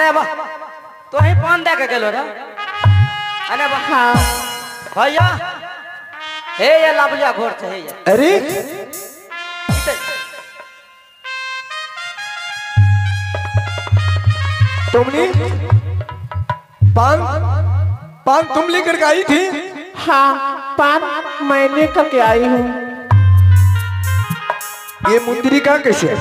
अरे बा तो ही पान दे के गेलो रे। अरे बा हाँ भैया हे ये लाबलिया घोर छे हे ये। अरे तुमने पान पान तुम लेकर के आई थी? हाँ पान मैं लेकर के आई हूँ। ये मुंदरी का कैसे?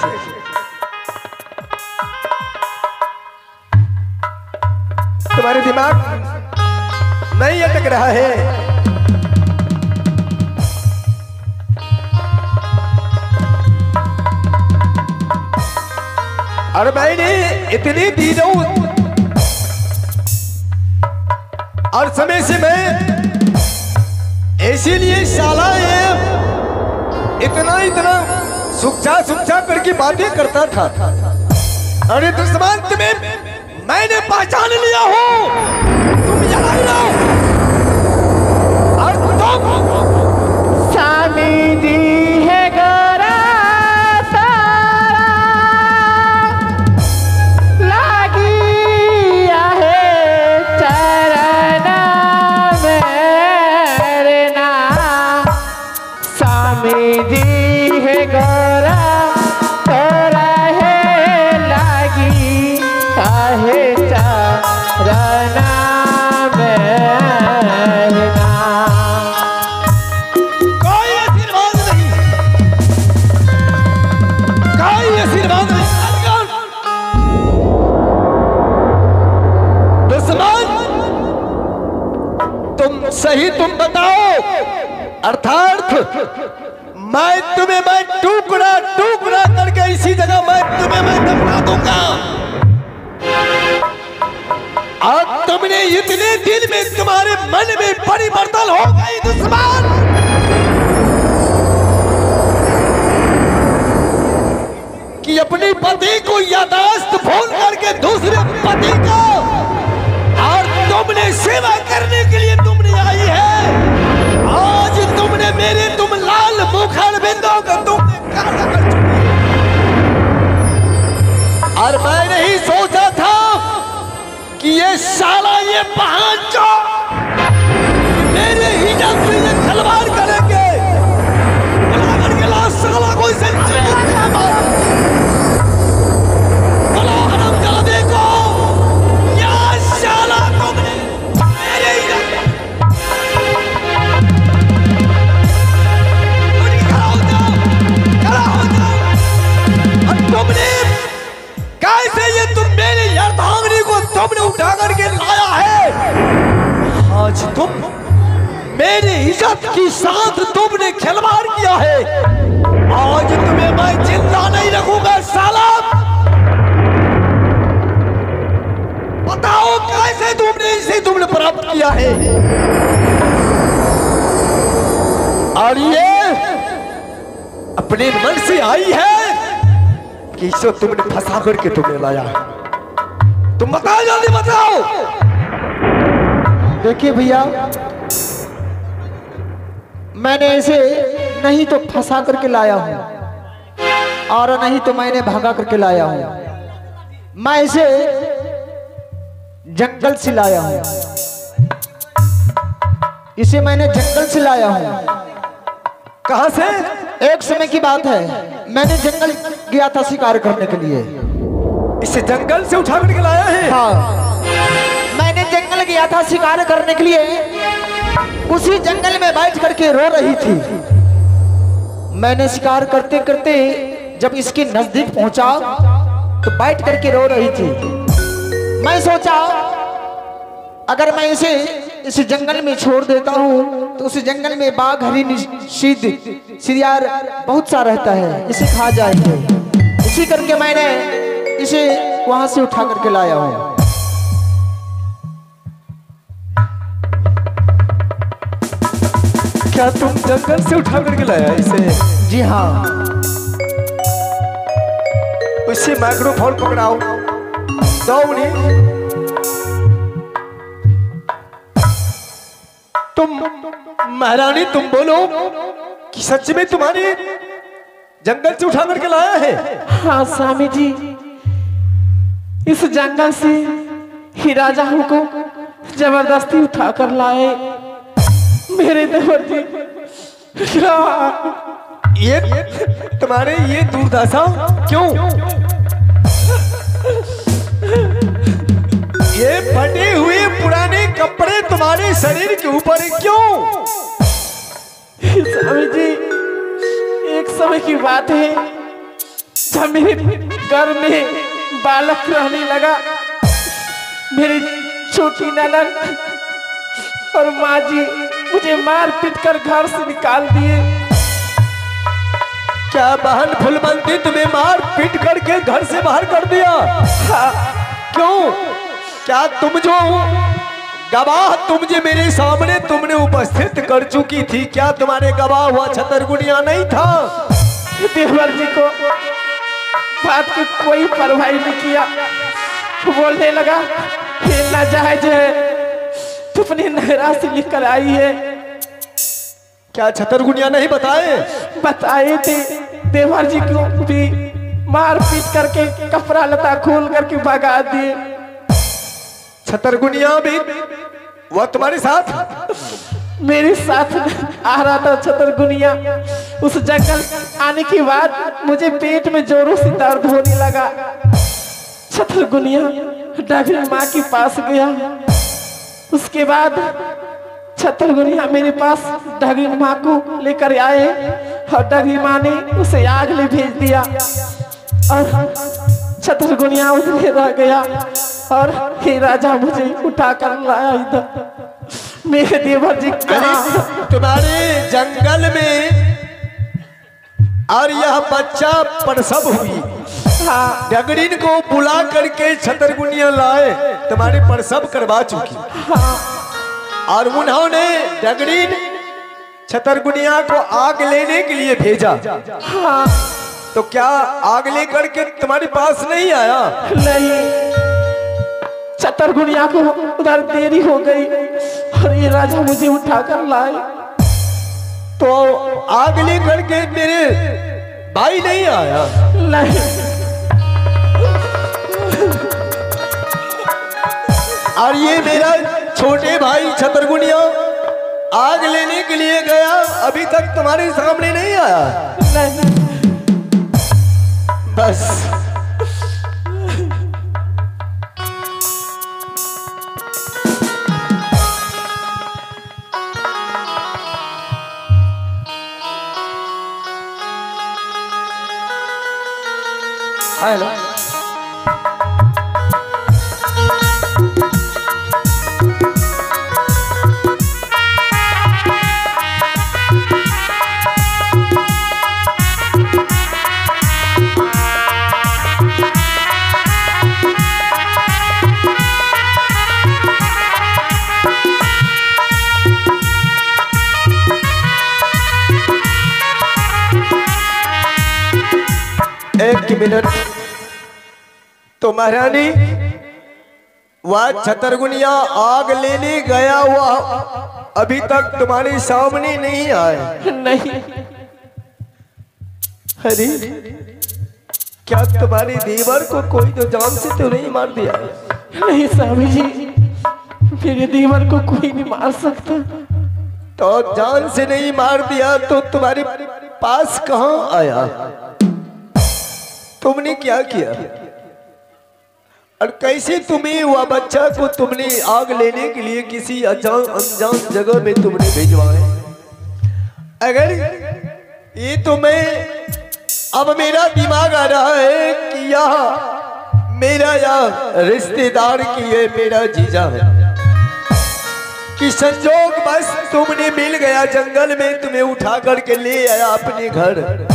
तुम्हारे दिमाग नहीं अटक रहा है? और मैंने इतने दिनों और समय से मैं इसीलिए साला ये इतना सुखचा करके बातें करता था। अरे दुश्मन तुम्हें मैंने पहचान लिया हूँ। तुम यहाँ ही रहो और तुम स्वामी जी है गोरा सारा लागी है चरण मेरे ना। स्वामी जी है गोरा तोरा है लागी है चरण मेरे ना। कोई आशीर्वाद नहीं, कोई आशीर्वाद नहीं। दुश्मन तुम सही तुम बताओ, अर्थात मैं टुकड़ा टुकड़ा करके इसी जगह मैं दफना दूंगा। और तुमने इतने दिन में तुम्हारे मन में परिवर्तन हो गई दुश्मन। कि अपने पति को यादाश्त भूल करके दूसरे पति को और तुमने सेवा करने के लिए तुमने आई है। आज तुमने मेरे तुम लाल मुखर बिंदु को तुमने काला कर चुकी है। और मैं नहीं सोचा था कि ये साला ये बहाना मेरे इज्जत से ये खिलवाड़ करेंगे। बुलाकर के लाश साला को इसे देखो या साला तुमने मेरे खड़ा हो जाओ। और तुमने कैसे ये तुम मेरे अर्धांगिनी को तुमने उठा करके लाया है। आज तुम मेरी इज्जत की साथ तुमने खिलवाड़ किया है। आज तुम्हें मैं जिंदा नहीं रखूंगा साला। बताओ कैसे तुमने इसे तुमने प्राप्त किया है। और ये अपने मन से आई है कि इसे तुमने फंसा करके तुमने लाया। तुम बताओ, जल्दी बताओ। देखिए भैया मैंने इसे नहीं तो फंसा करके लाया हूँ और नहीं तो मैंने भागा करके लाया हूँ। मैं इसे जंगल से लाया हूँ। इसे मैंने जंगल से लाया हूँ। कहां से? एक समय की बात है, मैंने जंगल गया था शिकार करने के लिए। इसे जंगल से उठा करके लाया है? हाँ मैंने जंगल गया था शिकार करने के लिए। उसी जंगल में बैठ करके रो रही थी। मैंने शिकार करते करते जब इसके नजदीक पहुंचा तो बैठ करके रो रही थी। मैं सोचा अगर मैं इसे इस जंगल में छोड़ देता हूँ तो उस जंगल में बाघ हरिण शियार बहुत सा रहता है, इसे खा जाएंगे। इसी करके मैंने इसे वहां से उठा करके लाया हूँ। क्या तुम जंगल से उठा करके लाया इसे? जी हाँ। उससे माइक्रोफोन पकड़ाओ, दो उन्हें। तुम महारानी तुम बोलो कि सच में तुम्हारे जंगल से उठा करके लाया है? हाँ स्वामी जी। इस जंगल से ही राजा हमको जबरदस्ती उठा कर लाए। मेरे देवर जी ये तुम्हारे ये दुर्दशा क्यों? ये फटे हुए पुराने कपड़े तुम्हारे शरीर के ऊपर क्यों? स्वामी जी, एक समय की बात है जब मेरे घर में बालक रहने लगा। मेरी छोटी ननद और माँ जी मुझे मार पीट कर घर से निकाल दिए। क्या बहन फुलमती तुम्हें मार पीट करके घर से बाहर कर दिया? हाँ, क्यों? क्या तुम जो गवाह तुम जो मेरे सामने तुमने उपस्थित कर चुकी थी, क्या तुम्हारे गवाह हुआ छतरगुनिया नहीं था? देवर जी को बात की कोई परवाह नहीं किया। बोलने लगा ये नाजायज है, तू अपनी नहरा से लेकर आई है। क्या छतरगुनिया नहीं बताए? बताए थे। देवर जी को भी मार पीट करके कपड़ा लता खोल करके भगा दिए। छतरगुनिया भी वह तुम्हारे साथ? मेरे साथ आ रहा था छतरगुनिया। उस जंगल आने के बाद मुझे पेट में जोरों से दर्द होने लगा। छतरगुनिया डगरी माँ के पास गया। उसके बाद छतरगुनिया मेरे पास डगरी माँ को लेकर आए और डगरी माँ ने उसे आग ले भेज दिया और छतरगुनिया उसमें रह गया। और हे राजा मुझे उठा कर लाया इधर। मेरे देवर जी तुम्हारे जंगल में और यह बच्चा प्रसव हुई। हाँ, डगरीन को बुला करके छतरगुनिया लाए, तुम्हारे प्रसव करवा चुकी। हाँ, और उन्होंने डगरीन छतरगुनिया को आग लेने के लिए भेजा। हाँ, तो क्या आग लेकर के तुम्हारे पास नहीं आया? नहीं, छतरगुनिया को उधर देरी हो गई और ये राजा मुझे उठाकर लाए। तो आग लेकर के मेरे भाई नहीं आया? नहीं, और ये मेरा छोटे भाई छतरगुनिया आग लेने के लिए गया, अभी तक तुम्हारे सामने नहीं आया? नहीं। बस हेलो। एक मिनट। तो महारानी वह छतरगुनिया आग लेने गया हुआ अभी तक तुम्हारे सामने नहीं आए? नहीं। अरे क्या तुम्हारे देवर को कोई तो जान से तो नहीं मार दिया? नहीं स्वामी जी, मेरे देवर को कोई नहीं मार सकता। तो जान से नहीं मार दिया तो तुम्हारे पास कहां आया? तुमने क्या किया और कैसे तुम्हें वह बच्चा को तुमने आग लेने के लिए किसी अनजान जगह में तुमने भिजवाया? अगर ये तो मैं अब मेरा दिमाग आ रहा है कि यह मेरा या रिश्तेदार की है, मेरा जीजा है कि संजोग बस तुमने मिल गया जंगल में, तुम्हें उठा करके ले आया अपने घर।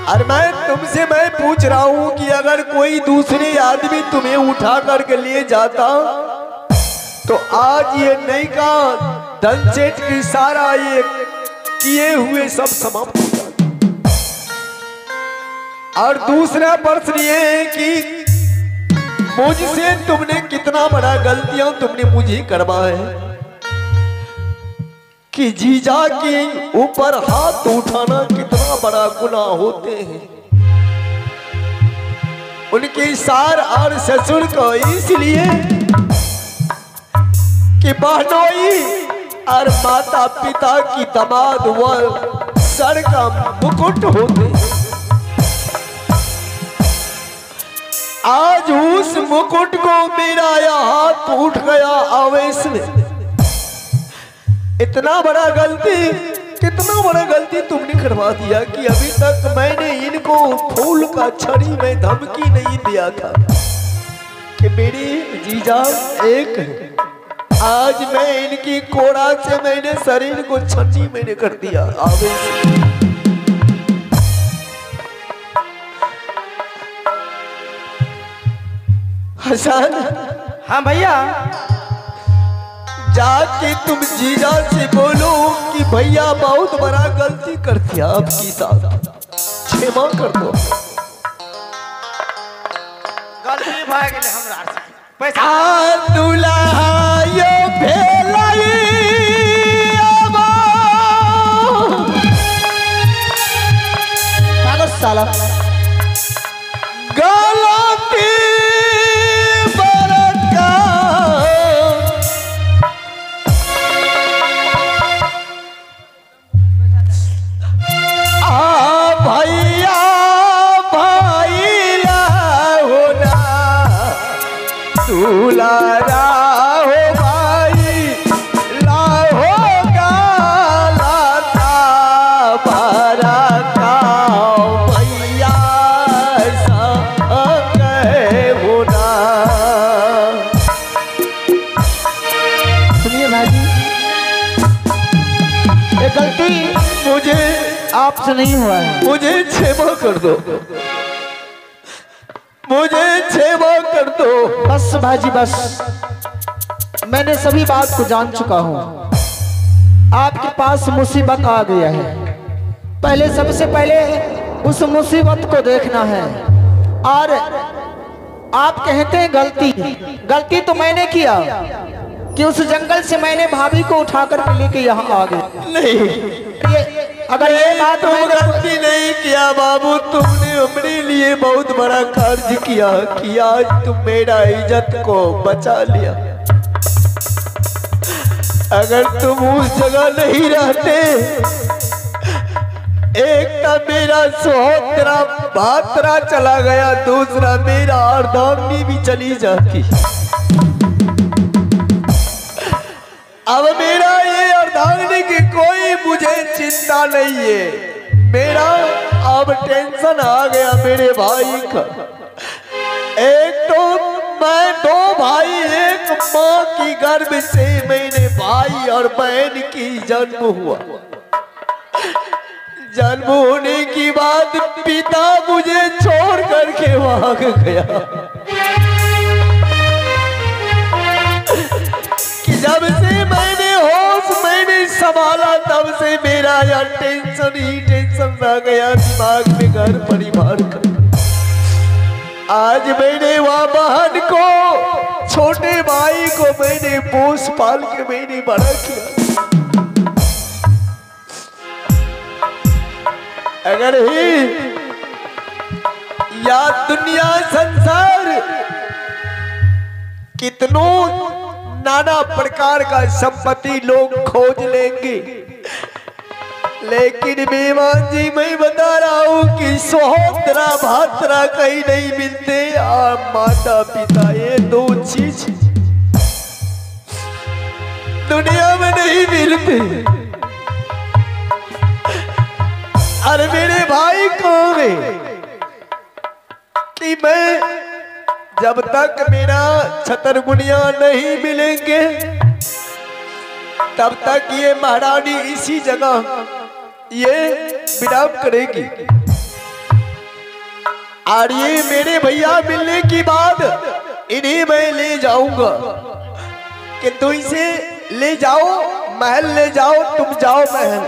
और मैं तुमसे मैं पूछ रहा हूं कि अगर कोई दूसरे आदमी तुम्हें उठा करके ले जाता तो आज ये नहीं का धनसेठ की सारा ये किए हुए सब समाप्त हो जाता। और दूसरा प्रश्न ये है कि मुझसे तुमने कितना बड़ा गलतियां तुमने मुझे करवा है कि जीजा के ऊपर हाथ उठाना कितना बड़ा गुनाह होते हैं। उनकी सार और ससुर को इसलिए कि बहनोई और माता पिता की दामाद व सर का मुकुट होते। आज उस मुकुट को मेरा यह हाथ उठ गया आवेश में। इतना बड़ा गलती, कितना बड़ा गलती तुमने करवा दिया कि अभी तक मैंने इनको फूल का छड़ी में धमकी नहीं दिया था कि मेरी जीजा एक है। आज मैं इनकी कोड़ा से मैंने शरीर को छन्नी मैंने कर दिया आवेश। हसन, हाँ भैया, जाके तुम जीजा से बोलो कि भैया बहुत बड़ा गलती कर दिया आपकी साथ, क्षमा कर दो। गलती भाग गई हमरा से। पैसा दुल्हायो भेलाई आबा। पागल साला। गलती बरका भैया भैला होना दुलारा हो भाई लाहो गालाता बारा का भैया सा कहे होना। सुनिए भाई, ये गलती मुझे आपसे नहीं हुआ है। मुझे क्षमा कर दो, मुझे क्षमा कर दो। बस भाजी बस, मैंने सभी बात को जान चुका हूँ। आपके पास मुसीबत आ गया है, पहले सबसे पहले उस मुसीबत को देखना है। और आप कहते हैं गलती, गलती तो मैंने किया कि उस जंगल से मैंने भाभी को उठाकर के लेके यहाँ आ गए। नहीं, अगर ये बात तुम मैं गलती नहीं किया बाबू, तुमने अपने लिए बहुत बड़ा कार्य किया कि आज तुम मेरा इज्जत को बचा लिया। अगर तुम उस जगह नहीं रहते, एक तो मेरा सोहतरा भातरा चला गया, दूसरा मेरा अर्धांगिनी भी चली जाती। अब मेरा ये अर्धांगिनी की कोई मुझे चिंता नहीं है। मेरा अब टेंशन आ गया मेरे भाई का। एक तो मैं दो भाई, एक माँ की गर्भ से मैंने भाई और बहन की जन्म हुआ। जन्म होने की बाद पिता मुझे छोड़ करके भाग गया। जब से मैंने होश मैंने संभाला, तब से मेरा यह टेंशन ही टेंशन रह गया दिमाग में, घर परिवार का। आज मैंने वह बहन को, छोटे भाई को मैंने पोस पाल के मैंने बड़ा किया। अगर ही या दुनिया संसार कितनों नाना प्रकार का संपत्ति लोग खोज लेंगे, लेकिन मेहमान जी मैं बता रहा हूँ कि सोहतरा भातरा कहीं नहीं मिलते, और माता पिता ये दो चीज दुनिया में नहीं मिलते। अरे मेरे भाई कौन है कि मैं जब तक मेरा छतरगुनिया नहीं मिलेंगे, तब तक ये महारानी इसी जगह ये विराम करेगी। और ये मेरे भैया मिलने की बाद इन्हें मैं ले जाऊंगा कि तुम इसे ले जाओ महल, ले जाओ, तुम जाओ महल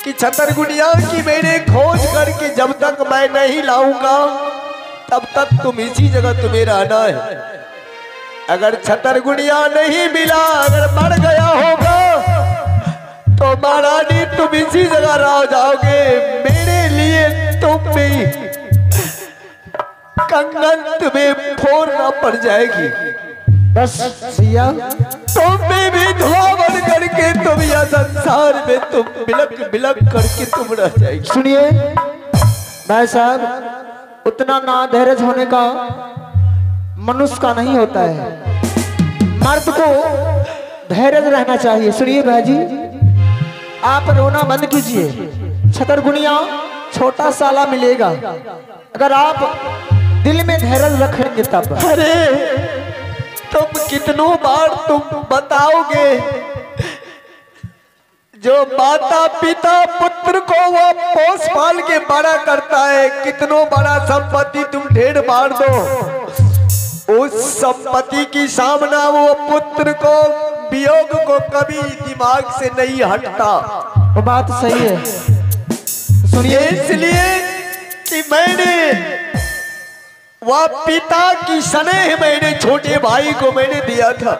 कि छतरगुनिया की मैंने खोज करके जब तक मैं नहीं लाऊंगा, तब तक तुम इसी जगह तुम्हें रहना है। अगर छतरगुनिया नहीं मिला, अगर मर गया होगा, तो महारानी तुम इसी जगह रह जाओगे। मेरे लिए तुम भी कंगन तुम्हें फोड़ना पड़ जाएगी। बस भैया तुम में भी धुआं बन करके तुम यह संसार में तुम बिलक बिलक करके तुम रह जाएगी। सुनिए भाई साहब, उतना ना धैर्य होने का मनुष्य का नहीं होता है, मर्द को धैर्य रहना चाहिए। सुनिए भाई जी, आप रोना बंद कीजिए। छतरगुनिया छोटा साला मिलेगा अगर आप दिल में धैर्य रखेंगे तब। अरे तुम कितनों बार तुम बताओगे, जो माता पिता पुत्र को वो पोस पाल के बड़ा करता है, कितनों बड़ा संपत्ति तुम ढेर मार दो, उस संपत्ति की सामना वो पुत्र को वियोग को कभी दिमाग से नहीं हटता। वो बात सही है। सुनिए, इसलिए कि मैंने वह पिता की स्नेह मैंने छोटे भाई को मैंने दिया था।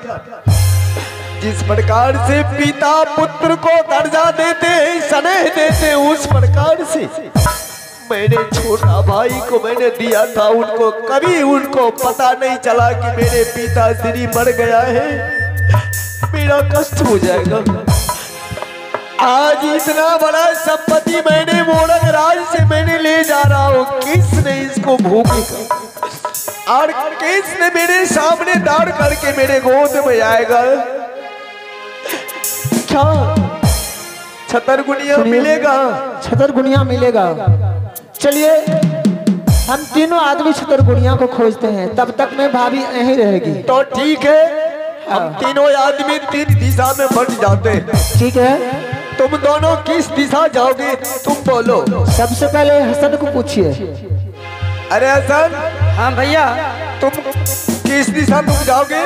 जिस प्रकार से पिता पुत्र को दर्जा देते हैं, स्नेह देते हैं, उस प्रकार से मैंने छोटा भाई को मैंने दिया था। उनको कभी उनको पता नहीं चला कि मेरे पिताश्री मर गया है, मेरा कष्ट हो जाएगा। आज इतना बड़ा संपत्ति मैंने मोड़क राज से मैंने ले जा रहा हूँ, किसने इसको भोगेगा और किसने मेरे सामने दाड़ करके मेरे गोद में आएगा? क्या छतरगुनिया मिलेगा? छतरगुनिया मिलेगा। चलिए हम तीनों आदमी छतरगुनिया को खोजते हैं, तब तक मैं भाभी यहीं रहेगी। तो ठीक है, हम तीनों आदमी तीन दिशा में बट जाते हैं। ठीक है, तुम दोनों किस दिशा जाओगे तुम बोलो। सबसे पहले हसन को पूछिए। अरे हसन, हाँ भैया। तुम किस दिशा तुम जाओगे?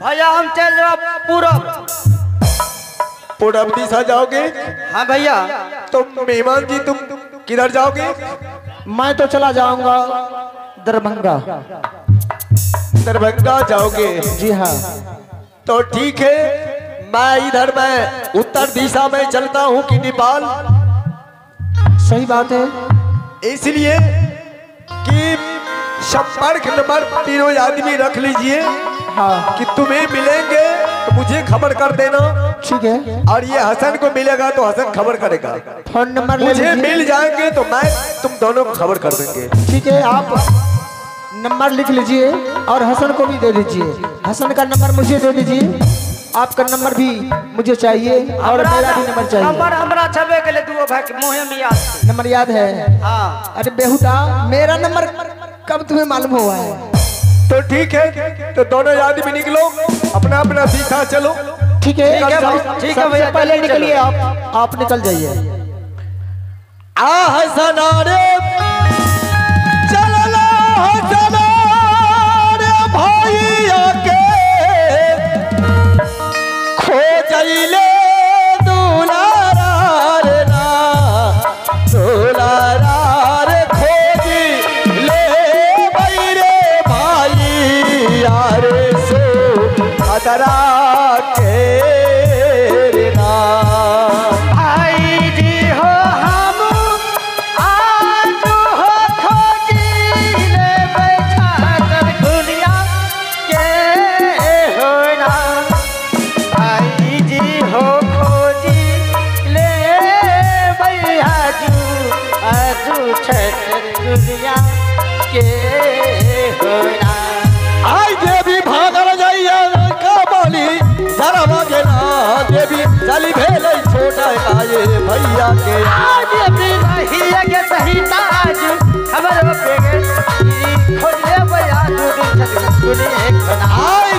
भैया हम चल रहे पूरब। पूरब दिशा जाओगे? हाँ भैया। तुम मेहमान जी तुम किधर जाओगे? मैं तो चला जाऊंगा दरभंगा। दरभंगा जाओगे? जी हाँ। तो ठीक है, मैं इधर मैं उत्तर दिशा में चलता हूँ कि नेपाल। सही बात है, इसलिए कि संपर्क नंबर तीनों आदमी रख लीजिए। हाँ कि तुम्हें मिलेंगे तो मुझे खबर कर देना। ठीक है, और ये हसन को मिलेगा तो हसन खबर करेगा। फोन नंबर ले मुझे लीजिए। मिल जाएंगे तो मैं तुम दोनों को खबर कर देंगे। ठीक है, आप नंबर लिख लीजिए और हसन को भी दे दीजिए। हसन का नंबर मुझे दे दीजिए, आपका नंबर भी मुझे चाहिए और मेरा भी नंबर चाहिए। नंबर हमरा छबे के ले दुओ भाई के मुंह में याद। नंबर याद है? हाँ। अरे बेहुदा, मेरा नंबर कब तुम्हें मालूम हुआ है? तो ठीक है, तो दोनों आदमी निकलो, अपना अपना दिशा चलो। ठीक है, ठीक है भैया, पहले चलिए, निकलिए आप निकल जाइए। आ हसन रे चलला हसन रे भाई आके खो जाइले दुलारा रे ना दुलारा रे खोज ले भाई रे भाई यारे सो अदरा के रे ना। भाई जी हो हम आज हो खोजी ले बैठा कर दुनिया के हो ना। भाई जी हो खोजी ले बैठा आजू छतर दुनिया के हो ना। आई देवी भागल जाइया का बोली जरा मगेला देवी चली भेले छोटा काये भैया के। आज अपनी रहिया के सही ताज खबर पे गई खोज ले भैया तू दिन छत सुनी एक बना। आई